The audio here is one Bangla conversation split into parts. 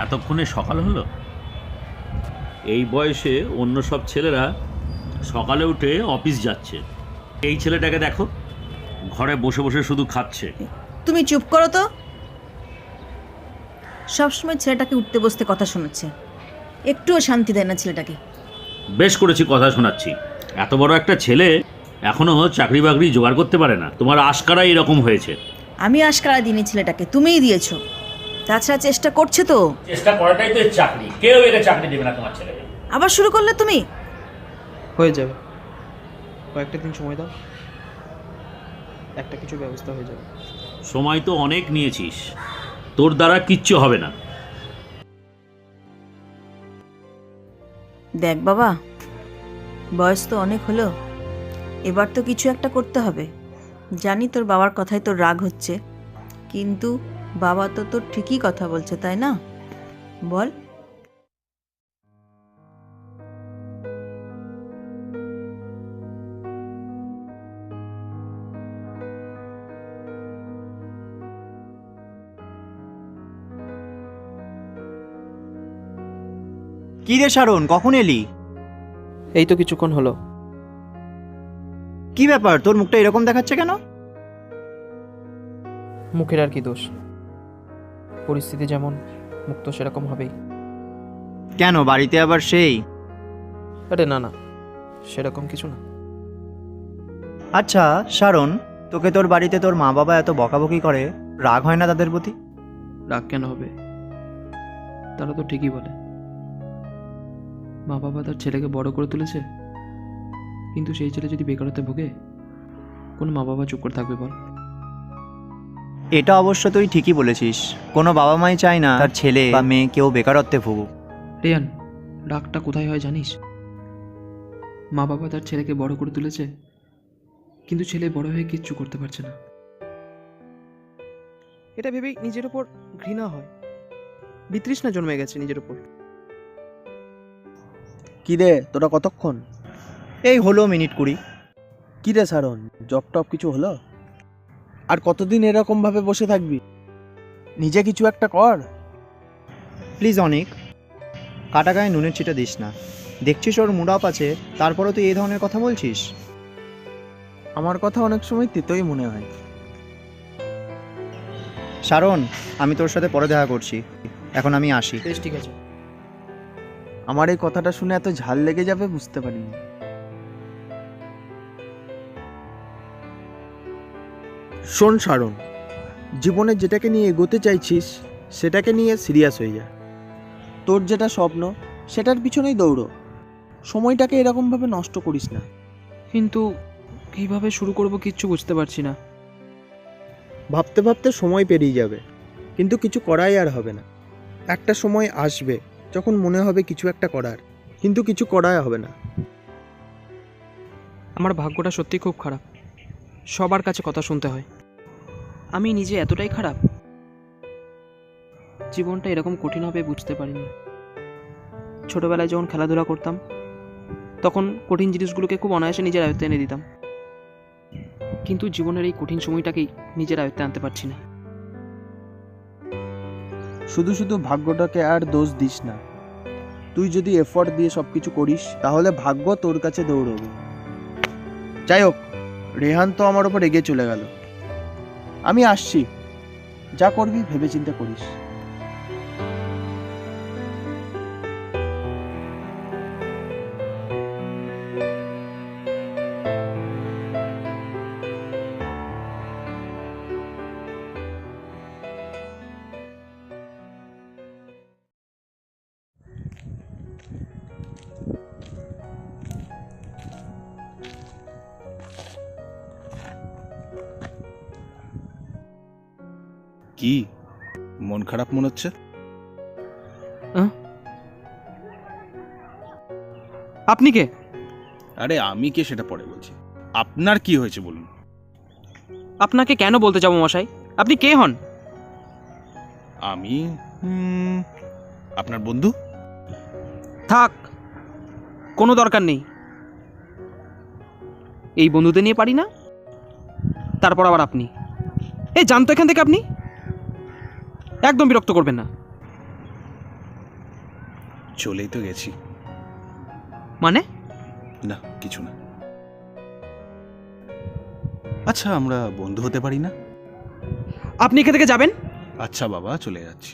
এতক্ষণে সকাল হলো? এই বয়সে অন্য সব ছেলেরা সকালে উঠে অফিস যাচ্ছে, এই ছেলেটাকে দেখো ঘরে বসে বসে শুধু খাচ্ছে। তুমি চুপ করো তো। সবসময় ছেলেটাকে উঠতে বসতে কথা শোনাচ্ছে, একটুও শান্তি দেয় না ছেলেটাকে। বেশ করেছি, কথা শোনাচ্ছি। এত বড় একটা ছেলে এখনো চাকরি বাকরি জোগাড় করতে পারে না, তোমার আশকারাই এরকম হয়েছে। আমি আশকারা দিইনি ছেলেটাকে, তুমিই দিয়েছো। তাছাড়া চেষ্টা করছে তো। চেষ্টা করাটাই তো চাকরি, কেউ একে চাকরি দেবে না তোমার ছেলেকে। আবার শুরু করলে তুমি। হয়ে যাবে, কয়েকটা দিন সময় দাও, একটা কিছু ব্যবস্থা হয়ে যাবে। সময় তো অনেক নিয়েছিস, তোর দ্বারা কিচ্ছু হবে না। দেখ বাবা, বয়স তো অনেক হলো, এবার তো কিছু একটা করতে হবে। জানি তোর বাবার কথায় তোর রাগ হচ্ছে, কিন্তু বাবা তো তোর ঠিকই কথা বলছে, তাই না? বল। কি রে শারণ, কখন এলি? এই তো কিছুক্ষণ হলো। কি ব্যাপার, তোর মুখটা এরকম দেখাচ্ছে কেন? মুখের আর কি দোষ, পরিস্থিতি যেমন মুখ তো সেরকম হবেই। কেন, বাড়িতে আবার সেই? আরে না না, সেরকম কিছু না। আচ্ছা শারণ, তোকে তোর বাড়িতে তোর মা বাবা এত বকাবকি করে, রাগ হয় না তাদের প্রতি? রাগ কেন হবে, তারা তো ঠিকই বলে। মা বাবা তার ছেলেকে বড় করে তুলেছে, কিন্তু সেই ছেলে যদি বেকারত্বে ভোগে, কোন মা বাবা চুপ করে থাকবে বল? এটা অবশ্য তুই ঠিকই বলেছিস, কোনো বাবা মাই চায় না তার ছেলে বা মেয়ে কেউ বেকারত্বে ভুগুক। রিয়ান, রাগটা কোথায় হয় জানিস? মা বাবা তার ছেলেকে বড় করে তুলেছে, কিন্তু ছেলে বড় হয়ে কিচ্ছু করতে পারছে না। এটা ভেবেই নিজের উপর ঘৃণা হয়, বিতৃষ্ণা জন্মে গেছে নিজের উপর। কি রে, তোরা কতক্ষণ? এই হলো মিনিট 20। কি রে সারণ, জব টপ কিছু হলো? আর কতদিন এরকম ভাবে বসে থাকবি? নিজে কিছু একটা কর। প্লিজ অনেক, কাটা গায়ে নুনের ছিটা দিস না। দেখছিস ওর মুড আপ আছে, তারপরও তুই এই ধরনের কথা বলছিস? আমার কথা অনেক সময় তেতোই মনে হয়। শারণ, আমি তোর সাথে পরে দেখা করছি, এখন আমি আসি। বেশ, ঠিক আছে। আমার এই কথাটা শুনে এত ঝাল লেগে যাবে বুঝতে পারিনি। শোন সারণ, জীবনে যেটাকে নিয়ে এগোতে চাইছিস সেটাকে নিয়ে সিরিয়াস হয়ে যা। তোর যেটা স্বপ্ন সেটার পিছনেই দৌড়ো, সময়টাকে এরকমভাবে নষ্ট করিস না। কিন্তু কিভাবে শুরু করব কিচ্ছু বুঝতে পারছি না। ভাবতে ভাবতে সময় পেরিয়ে যাবে, কিন্তু কিছু করাই আর হবে না। একটা সময় আসবে যখন মনে হবে কিছু একটা করার, কিন্তু কিছু করাই হবে না। আমার ভাগ্যটা সত্যি খুব খারাপ, সবার কাছে কথা শুনতে হয়। আমি নিজে এতটাই খারাপ, জীবনটা এরকম কঠিন হবে বুঝতে পারিনি। ছোটবেলায় যখন খেলাধুলা করতাম, তখন কঠিন জিনিসগুলোকে খুব অনায়াসে নিজের আয়ত্তে এনে দিতাম, কিন্তু জীবনের এই কঠিন সময়টাকেই নিজের আয়ত্তে আনতে পারছি না। শুধু শুধু ভাগ্যটাকে আর দোষ দিস না। তুই যদি এফর্ট দিয়ে সব কিছু করিস তাহলে ভাগ্য তোর কাছে দৌড়বে। যাই হোক, রেহান তো আমার ওপর এগিয়ে চলে গেল। আমি আসছি, যা করবি ভেবেচিন্তে করিস। কি মন খারাপ মনে হচ্ছে? আপনি কে? আরে আমি কে সেটা পরে বলছি, আপনার কি হয়েছে বলুন। আপনাকে কেন বলতে যাবো মশাই? আপনি কে হন? আমি আপনার বন্ধু। থাক, কোনো দরকার নেই। এই বন্ধুদের নিয়ে পারি না, তারপর আবার আপনি। এই জানতো এখান থেকে আপনি। একদম বিরক্ত করবেন না। চলেই তো গেছি। মানে? না কিছু না। আচ্ছা আমরা বন্ধু হতে পারি না? আপনি এখান থেকে যাবেন? আচ্ছা বাবা, চলে যাচ্ছি।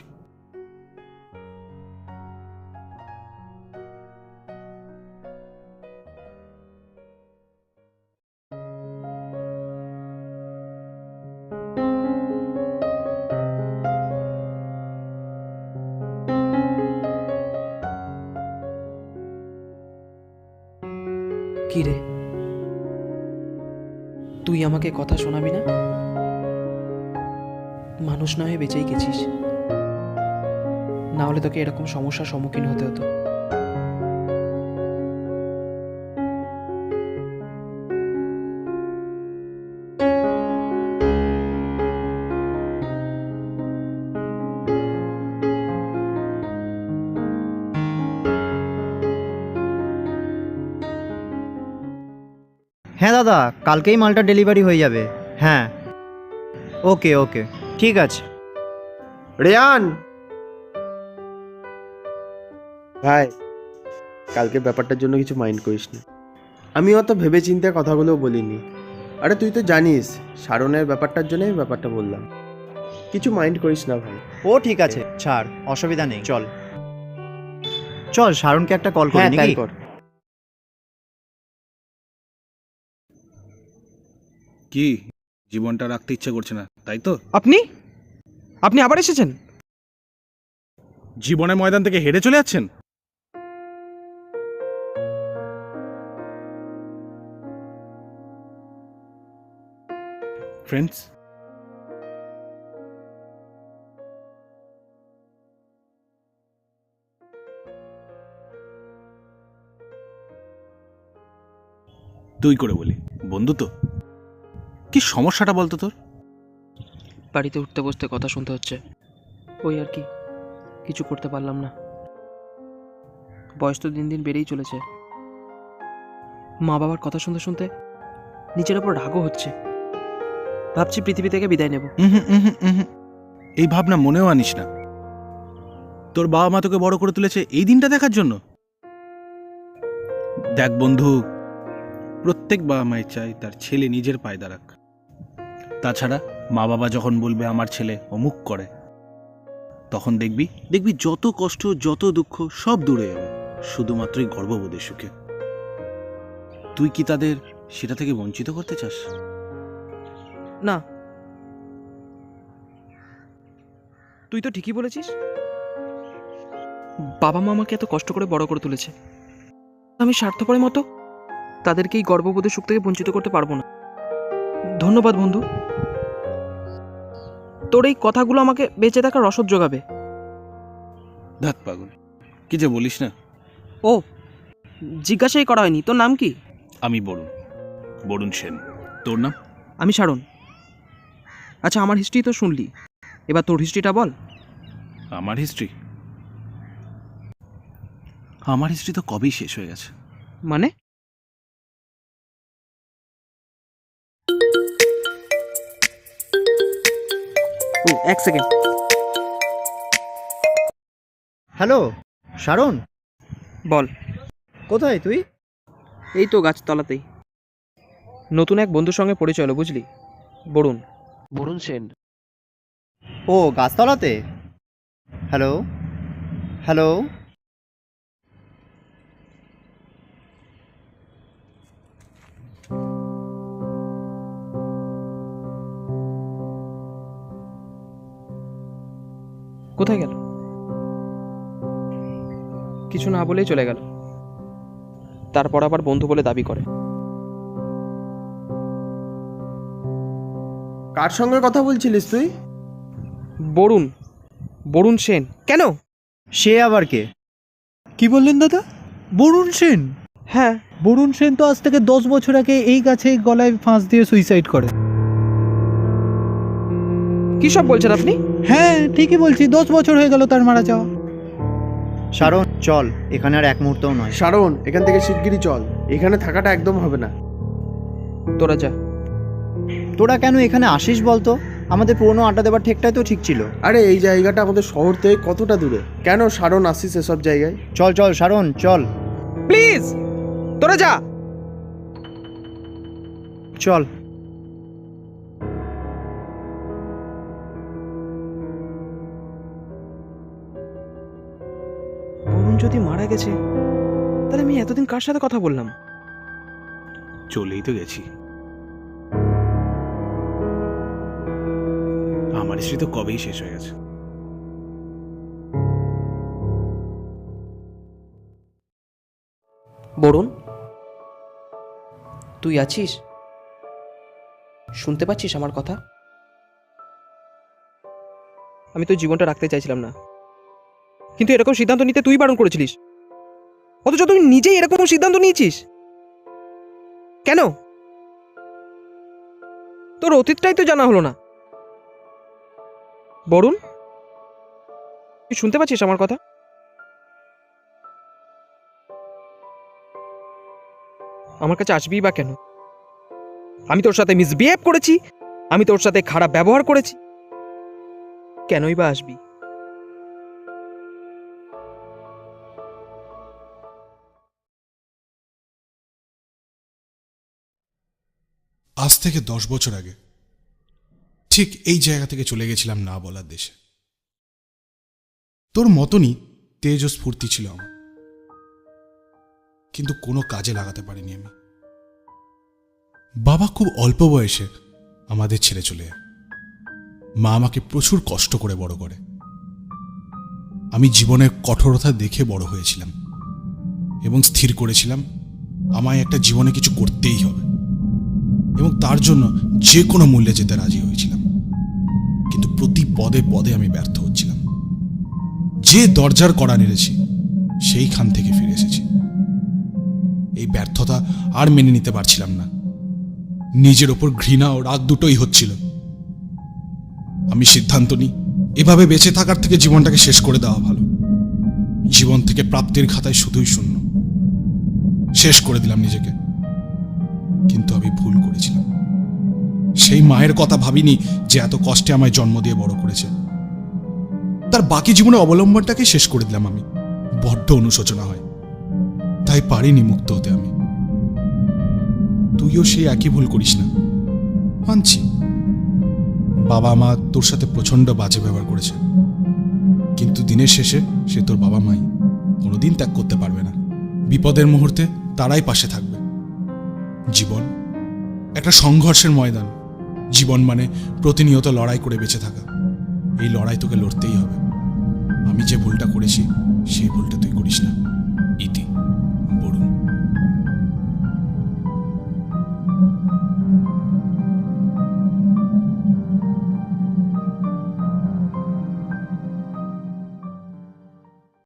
কি রে, তুই আমাকে কথা শোনাবি না? মানুষ না হয়ে বেঁচেই গেছিস, না হলে তোকে এরকম সমস্যার সম্মুখীন হতে হতো। হ্যাঁ দাদা, কালকেই মালটা ডেলিভারি হয়ে যাবে। হ্যাঁ, ওকে ওকে, ঠিক আছে। রেয়ান ভাই, কালকে ব্যাপারটার জন্য কিছু মাইন্ড করিস না। আমি অত ভেবে চিন্তে কথাগুলো বলিনি। আরে তুই তো জানিস শারনের ব্যাপারটার জন্যই ব্যাপারটা বললাম। কিছু মাইন্ড করিস না ভাই। ও ঠিক আছে, ছাড়, অসুবিধা নেই। চল চল, শারুনকে একটা কল করি হ্যাঁ তাই নাকি? কর। কি জীবনটা রাখতে ইচ্ছে করছে না তাই তো? আপনি আপনি আবার এসেছেন? জীবনের ময়দান থেকে হেরে চলে যাচ্ছেন? ফ্রেন্ডস, তুই করে বলি, বন্ধু তো। কি সমস্যাটা বলতো তোর? বাড়িতে উঠতে বসতে কথা শুনতে হচ্ছে, ওই আর কি, কিছু করতে পারলাম না। বয়স তো দিন দিন বেড়েই চলেছে। মা বাবার কথা শুনতে শুনতে নিজের ওপর রাগও হচ্ছে। ভাবছি পৃথিবী থেকে বিদায় নেব। এই ভাবনা মনেও আনিস না। তোর বাবা মা তোকে বড় করে তুলেছে এই দিনটা দেখার জন্য। দেখ বন্ধু, প্রত্যেক বাবা মাই চায় তার ছেলে নিজের পায়ে দাঁড়াক। তাছাড়া মা বাবা যখন বলবে আমার ছেলে অমুক করে, তখন দেখবি দেখবি যত কষ্ট যত দুঃখ সব দূরে যাবে, শুধুমাত্রই গর্ববোধের সুখে। তুই কি তাদের সেটা থেকে বঞ্চিত করতে চাস? না, তুই তো ঠিকই বলেছিস। বাবা মা আমাকে এত কষ্ট করে বড় করে তুলেছে, আমি স্বার্থপরের মতো তাদেরকে এই গর্ববোধের সুখ থেকে বঞ্চিত করতে পারবো না। ধন্যবাদ বন্ধু, তোর এই কথাগুলো আমাকে বেঁচে থাকার রসদ যোগাবে। ধাত পাগল, কি যে বলিস না। ও, জিজ্ঞাসাই করা হয়নি, তোর নাম কি? আমি বরুণ, বরুণ সেন। তোর নাম? আমি শারণ। আচ্ছা, আমার হিস্ট্রি তো শুনলি, এবার তোর হিস্ট্রিটা বল। আমার হিস্ট্রি? আমার হিস্ট্রি তো কবেই শেষ হয়ে গেছে। মানে? ও, এক সেকেন্ড। হ্যালো শারুন, বল। কোথায় তুই? এই তো গাছতলাতেই। নতুন এক বন্ধুর সঙ্গে পরিচয় হলো, বুঝলি? বরুণ, বরুণ সেন। ও গাছতলাতে। হ্যালো হ্যালো, কোথায় গেল? কিছু না বলেই চলে গেল। তারপর আবার বন্ধু বলে দাবি করে। কার সঙ্গে কথা বলছিলিস তুই? বরুণ বরুণ সেন। কেন? সে আবার কে? কি বললেন দাদা? বরুণ সেন? হ্যাঁ, বরুণ সেন তো আজ থেকে 10 বছর আগে এই গাছে গলায় ফাঁস দিয়ে সুইসাইড করে। কি সব বলছেন আপনি? হ্যাঁ ঠিকই বলছি, 10 বছর হয়ে গেল তার মারা যাওয়া। শারণ চল, এখানে আর এক মুহূর্তও নয়। শারণ, এখান থেকে শিগগিরই চল, এখানে থাকাটা একদম হবে না। তোরা যা। তোরা কেন এখানে আসিস বলতো? আমাদের পুরনো আড্ডা দেবার ঠেকটাই তো ঠিক ছিল। আরে এই জায়গাটা আমাদের শহর থেকে কতটা দূরে, কেন শারণ আসিস এসব জায়গায়? চল চল শারণ চল। প্লিজ তোরা যা। চল। বরুণ যদি মারা গেছে, তাহলে আমি এতদিন কার সাথে কথা বললাম? চলেই তো গেছি। আমার স্ত্রী তো কবেই শেষ হয়ে গেছে। বরুণ, তুই আছিস? শুনতে পাচ্ছিস আমার কথা? আমি তো জীবনটা রাখতে চাইছিলাম না, কিন্তু এরকম সিদ্ধান্ত নিতে তুই বারণ করেছিলিস, অথচ তুই নিজেই এরকম সিদ্ধান্ত নিয়েছিস। কেন? তোর অতীতটাই তো জানা হলো না। বরুণ, তুই শুনতে পাচ্ছিস আমার কথা? আমার কাছে আসবিই বা কেন? আমি তোর সাথে মিসবিহেভ করেছি, আমি তোর সাথে খারাপ ব্যবহার করেছি, কেনই বা আসবি? আজ থেকে 10 বছর আগে ঠিক এই জায়গা থেকে চলে গেছিলাম না বলার দেশে। তোর মতনই তেজ ও স্ফূর্তি ছিল আমার, কিন্তু কোনো কাজে লাগাতে পারিনি আমি। বাবা খুব অল্প বয়সে আমাদের ছেড়ে চলে যায়। মা আমাকে প্রচুর কষ্ট করে বড় করে। আমি জীবনের কঠোরতা দেখে বড় হয়েছিলাম এবং স্থির করেছিলাম আমায় একটা জীবনে কিছু করতেই হবে, এবং তার জন্য যে কোনো মূল্যে যেতে রাজি হয়েছিলাম। কিন্তু প্রতি পদে পদে আমি ব্যর্থ হচ্ছিলাম। যে দরজার কড়া নেড়েছি সেইখান থেকে ফিরে এসেছি। এই ব্যর্থতা আর মেনে নিতে পারছিলাম না। নিজের ওপর ঘৃণা ও রাগ দুটোই হচ্ছিল। আমি সিদ্ধান্ত নিই, এভাবে বেঁচে থাকার থেকে জীবনটাকে শেষ করে দেওয়া ভালো। জীবন থেকে প্রাপ্তির খাতায় শুধুই শূন্য। শেষ করে দিলাম নিজেকে। কিন্তু আমি ভুল করেছিলাম। সেই মায়ের কথা ভাবিনি যে এত কষ্টে আমায় জন্ম দিয়ে বড় করেছে। তার বাকি জীবনে অবলম্বনটাকে শেষ করে দিলাম আমি। বড্ড অনুশোচনা হয়, তাই পারিনি মুক্ত হতে আমি। তুইও সেই একই ভুল করিস না, মানছি। বাবা মা তোর সাথে প্রচন্ড বাজে ব্যবহার করেছে, কিন্তু দিনের শেষে সে তোর বাবা মাই, কোনোদিন ত্যাগ করতে পারবে না। বিপদের মুহূর্তে তারাই পাশে থাকবে। জীবন একটা সংঘর্ষের ময়দান। জীবন মানে প্রতিনিয়ত লড়াই করে বেঁচে থাকা। এই লড়াই তোকে লড়তেই হবে। আমি যে ভুলটা করেছি সেই ভুলটা